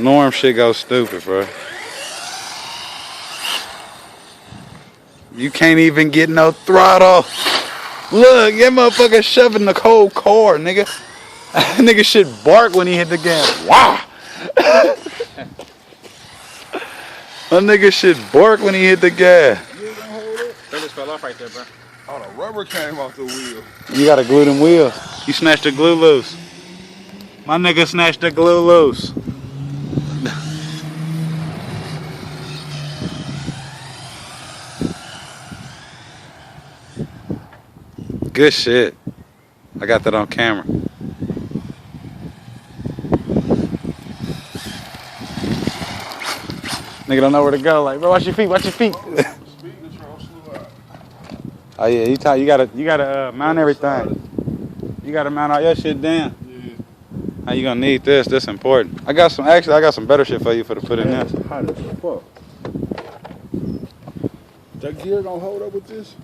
Norm shit goes stupid, bro. You can't even get no throttle. Look, that motherfucker shoving the whole car, nigga. Nigga should bark when he hit the gas. Wow. That nigga should bark when he hit the gas. You ain't gonna hold it? That just fell off right there, bro. Oh, the rubber came off the wheel. You gotta glue them wheels. You snatched the glue loose. My nigga snatched the glue loose. Good shit. I got that on camera. Nigga don't know where to go. Like, bro, watch your feet. Watch your feet. Oh yeah, you gotta mount everything. You gotta mount all your shit down. Yeah. How you gonna need this? This important. I got some better shit for you to put in there. Hot as fuck. That gear gonna hold up with this?